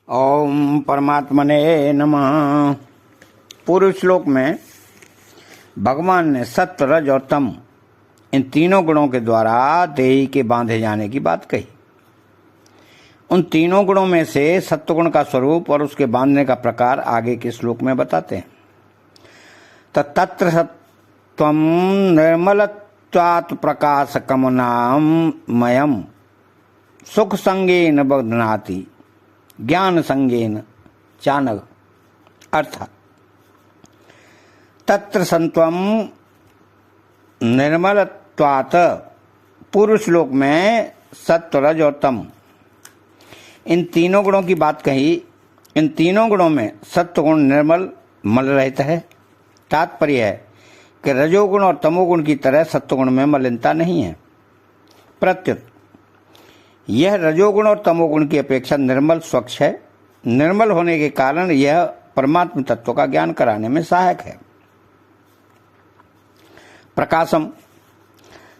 ओम परमात्मने नमः। पूर्व श्लोक में भगवान ने सत्व, रज और तम इन तीनों गुणों के द्वारा देही के बांधे जाने की बात कही। उन तीनों गुणों में से सत्वगुण का स्वरूप और उसके बांधने का प्रकार आगे के श्लोक में बताते हैं। तत्र सत्वं निर्मलत्वात् प्रकाशकमनामयम् सुख संगेन बध्नाति ज्ञान संगेन चानघ। अर्थात तत्र सत्वं निर्मलत्वात्, पूर्व श्लोक में सत्व, रज और तम इन तीनों गुणों की बात कही। इन तीनों गुणों में सत्वगुण निर्मल मल रहित है। तात्पर्य है कि रजोगुण और तमोगुण की तरह सत्वगुण में मलिनता नहीं है। प्रत्युत यह रजोगुण और तमोगुण की अपेक्षा निर्मल, स्वच्छ है। निर्मल होने के कारण यह परमात्म तत्व का ज्ञान कराने में सहायक है। प्रकाशम,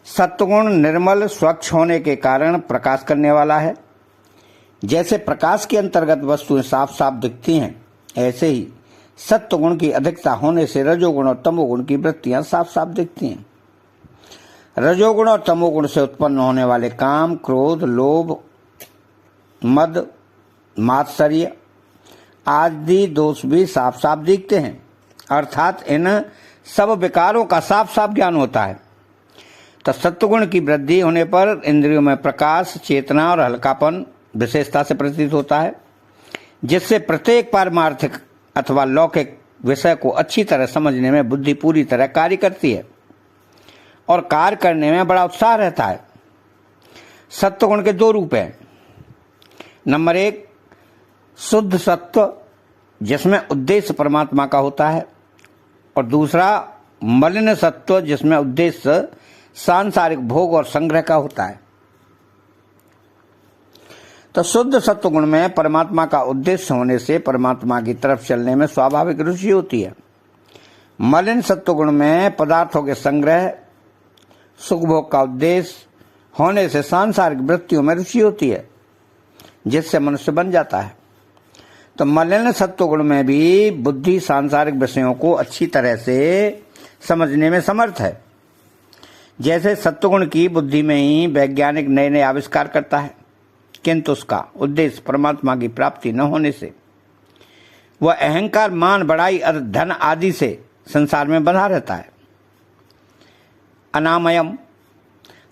सत्वगुण निर्मल स्वच्छ होने के कारण प्रकाश करने वाला है। जैसे प्रकाश के अंतर्गत वस्तुएं साफ साफ दिखती हैं, ऐसे ही सत्वगुण की अधिकता होने से रजोगुण और तमोगुण की वृत्तियां साफ साफ दिखती हैं। रजोगुण और तमोगुण से उत्पन्न होने वाले काम, क्रोध, लोभ, मद, मात्सर्य आदि दोष भी साफ साफ दिखते हैं। अर्थात इन सब विकारों का साफ साफ ज्ञान होता है। तो सत्वगुण की वृद्धि होने पर इंद्रियों में प्रकाश, चेतना और हल्कापन विशेषता से प्रतीत होता है, जिससे प्रत्येक पारमार्थिक अथवा लौकिक विषय को अच्छी तरह समझने में बुद्धि पूरी तरह कार्य करती है और कार्य करने में बड़ा उत्साह रहता है। सत्वगुण के दो रूप हैं। नंबर एक, शुद्ध सत्व जिसमें उद्देश्य परमात्मा का होता है, और दूसरा मलिन सत्व जिसमें उद्देश्य सांसारिक भोग और संग्रह का होता है। तो शुद्ध सत्वगुण में परमात्मा का उद्देश्य होने से परमात्मा की तरफ चलने में स्वाभाविक रुचि होती है। मलिन सत्वगुण में पदार्थों के संग्रह, सुख भोग का उद्देश्य होने से सांसारिक वृत्तियों में रुचि होती है, जिससे मनुष्य बन जाता है। तो मलिन सत्वगुण में भी बुद्धि सांसारिक विषयों को अच्छी तरह से समझने में समर्थ है। जैसे सत्वगुण की बुद्धि में ही वैज्ञानिक नए नए आविष्कार करता है, किंतु उसका उद्देश्य परमात्मा की प्राप्ति न होने से वह अहंकार, मान, बड़ाई, धन आदि से संसार में बंधा रहता है। अनामयम,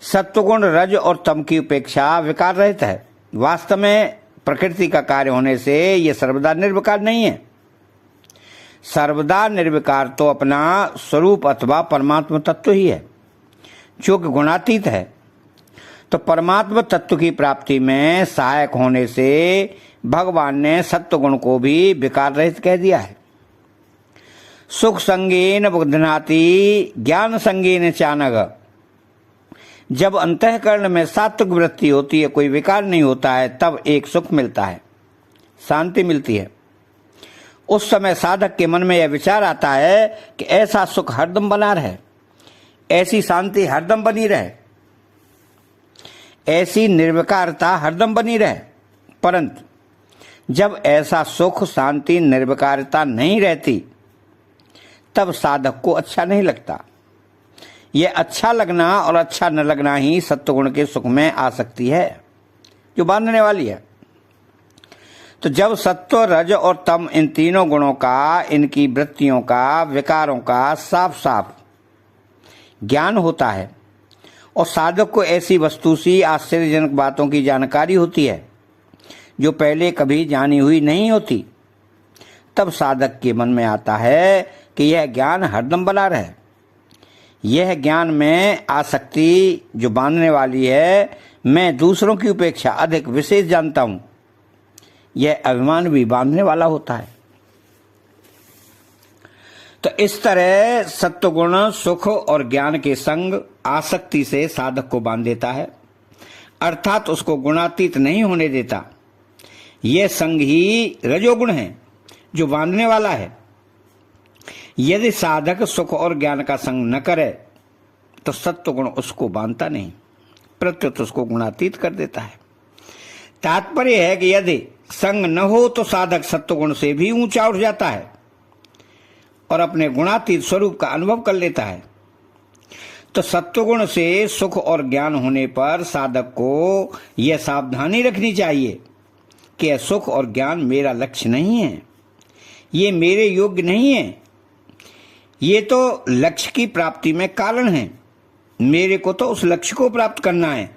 सत्वगुण रज और तम की उपेक्षा विकार रहित है। वास्तव में प्रकृति का कार्य होने से यह सर्वदा निर्विकार नहीं है। सर्वदा निर्विकार तो अपना स्वरूप अथवा परमात्मा तत्व ही है, जो कि गुणातीत है। तो परमात्मा तत्व की प्राप्ति में सहायक होने से भगवान ने सत्वगुण को भी विकार रहित कह दिया है। सुख संगेन बुद्धनाति ज्ञान संगेन चानघ। जब अंतःकरण में सात्विक वृत्ति होती है, कोई विकार नहीं होता है, तब एक सुख मिलता है, शांति मिलती है। उस समय साधक के मन में यह विचार आता है कि ऐसा सुख हरदम बना रहे, ऐसी शांति हरदम बनी रहे, ऐसी निर्विकारता हरदम बनी रहे। परंतु जब ऐसा सुख, शांति, निर्विकारता नहीं रहती, तब साधक को अच्छा नहीं लगता। यह अच्छा लगना और अच्छा न लगना ही सत्वगुण के सुख में आ सकती है, जो बांधने वाली है। तो जब सत्व, रज और तम इन तीनों गुणों का, इनकी वृत्तियों का, विकारों का साफ साफ ज्ञान होता है और साधक को ऐसी वस्तु सी आश्चर्यजनक बातों की जानकारी होती है जो पहले कभी जानी हुई नहीं होती, तब साधक के मन में आता है कि यह ज्ञान हरदम बना रहे। यह ज्ञान में आसक्ति जो बांधने वाली है, मैं दूसरों की उपेक्षा अधिक विशेष जानता हूं, यह अभिमान भी बांधने वाला होता है। तो इस तरह सत्वगुण सुख और ज्ञान के संग आसक्ति से साधक को बांध देता है, अर्थात उसको गुणातीत नहीं होने देता। यह संग ही रजोगुण है जो बांधने वाला है। यदि साधक सुख और ज्ञान का संग न करे तो सत्वगुण उसको बांधता नहीं, प्रत्युत उसको गुणातीत कर देता है। तात्पर्य है कि यदि संग न हो तो साधक सत्वगुण से भी ऊंचा उठ जाता है और अपने गुणातीत स्वरूप का अनुभव कर लेता है। तो सत्वगुण से सुख और ज्ञान होने पर साधक को यह सावधानी रखनी चाहिए कि यह सुख और ज्ञान मेरा लक्ष्य नहीं है, ये मेरे योग्य नहीं है, ये तो लक्ष्य की प्राप्ति में कारण है। मेरे को तो उस लक्ष्य को प्राप्त करना है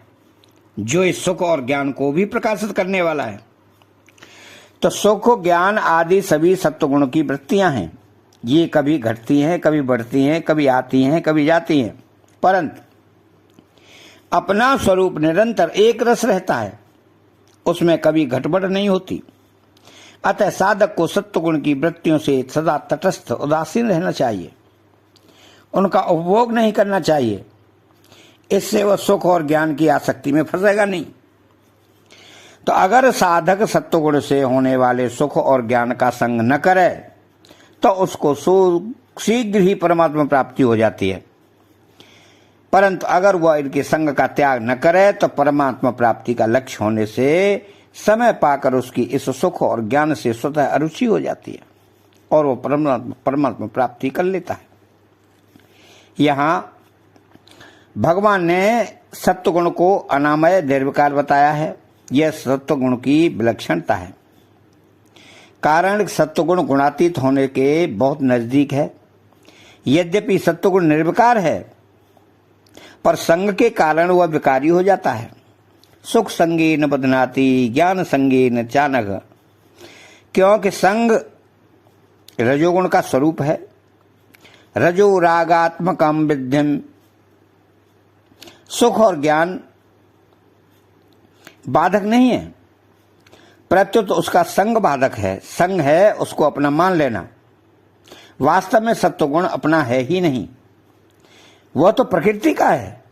जो इस सुख और ज्ञान को भी प्रकाशित करने वाला है। तो सुख ज्ञान आदि सभी सत्वगुण की वृत्तियां हैं। ये कभी घटती हैं, कभी बढ़ती हैं, कभी आती हैं, कभी जाती हैं, परंतु अपना स्वरूप निरंतर एक रस रहता है, उसमें कभी घटबढ़ नहीं होती। अतः साधक को सत्वगुण की वृत्तियों से सदा तटस्थ उदासीन रहना चाहिए, उनका उपभोग नहीं करना चाहिए। इससे वह सुख और ज्ञान की आसक्ति में फंसेगा नहीं। तो अगर साधक सत्वगुण से होने वाले सुख और ज्ञान का संग न करे तो उसको शीघ्र ही परमात्मा प्राप्ति हो जाती है, परंतु अगर वह इनके संग का त्याग न करे तो परमात्मा प्राप्ति का लक्ष्य होने से समय पाकर उसकी इस सुख और ज्ञान से स्वतः अरुचि हो जाती है और वो परमात्मा प्राप्ति कर लेता है। यहाँ भगवान ने सत्वगुण को अनामय निर्विकार बताया है। यह सत्वगुण की विलक्षणता है। कारण सत्वगुण गुणातीत होने के बहुत नजदीक है। यद्यपि सत्वगुण निर्विकार है पर संग के कारण वह विकारी हो जाता है। सुख संगे न बदनाति, ज्ञान संगे न चानक। क्योंकि संग रजोगुण का स्वरूप है। रजो रागात्मकम विद्यम। सुख और ज्ञान बाधक नहीं है, प्रत्युत उसका संग बाधक है। संग है उसको अपना मान लेना। वास्तव में सत्वगुण अपना है ही नहीं, वह तो प्रकृति का है।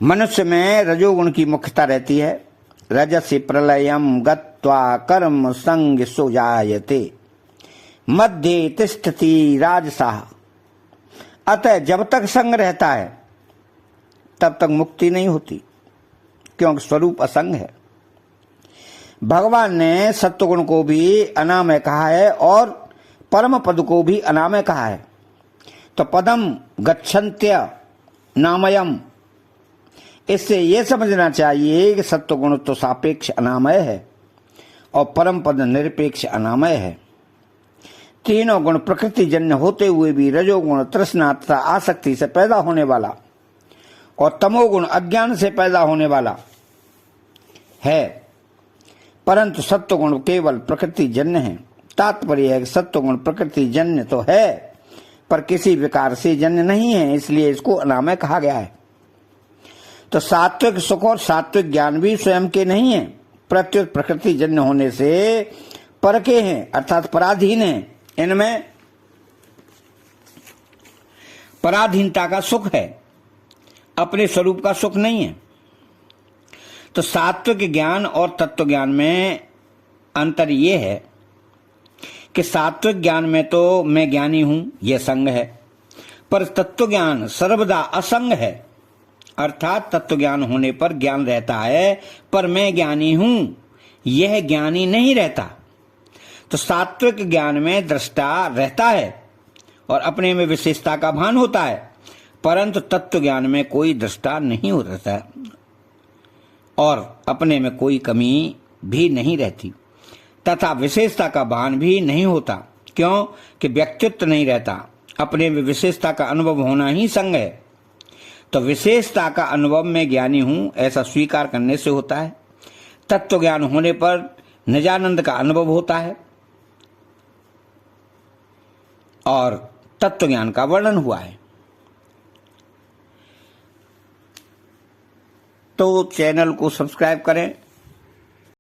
मनुष्य में रजोगुण की मुख्यता रहती है। रजसि प्रलयम गत्वा कर्म संग सुजायते मध्य तिष्ठति राजसः। अतः जब तक संग रहता है तब तक मुक्ति नहीं होती, क्योंकि स्वरूप असंग है। भगवान ने सत्वगुण को भी अनामय कहा है और परम पद को भी अनामय कहा है। तो पदम गच्छन्त्य नामयम, इससे यह समझना चाहिए कि सत्वगुण तो सापेक्ष अनामय है और परम पद निरपेक्ष अनामय है। तीनों गुण प्रकृति जन्य होते हुए भी रजोगुण तृष्णा तथा आसक्ति से पैदा होने वाला और तमोगुण अज्ञान से पैदा होने वाला है, परंतु सत्वगुण केवल प्रकृति जन्य है। तात्पर्य है कि सत्वगुण प्रकृति जन्य तो है पर किसी विकार से जन्य नहीं है, इसलिए इसको अनामय कहा गया है। तो सात्विक सुख और सात्विक ज्ञान भी स्वयं के नहीं है, प्रत्युत प्रकृति जन्य होने से पर के हैं, अर्थात पराधीन है। इनमें पराधीनता का सुख है, अपने स्वरूप का सुख नहीं है। तो सात्विक ज्ञान और तत्व ज्ञान में अंतर यह है कि सात्विक ज्ञान में तो मैं ज्ञानी हूं, यह संग है, पर तत्व ज्ञान सर्वदा असंग है। अर्थात तत्व ज्ञान होने पर ज्ञान रहता है पर मैं ज्ञानी हूं, यह ज्ञानी नहीं रहता। तो सात्विक ज्ञान में दृष्टा रहता है और अपने में विशेषता का भान होता है, परंतु तत्व ज्ञान में कोई दृष्टा नहीं होता है और अपने में कोई कमी भी नहीं रहती तथा विशेषता का भान भी नहीं होता। क्यों कि व्यक्तित्व नहीं रहता, अपने में विशेषता का अनुभव होना ही संग है। तो विशेषता का अनुभव में ज्ञानी हूं ऐसा स्वीकार करने से होता है। तत्व ज्ञान होने पर निजानंद का अनुभव होता है और तत्व ज्ञान का वर्णन हुआ है। तो चैनल को सब्सक्राइब करें,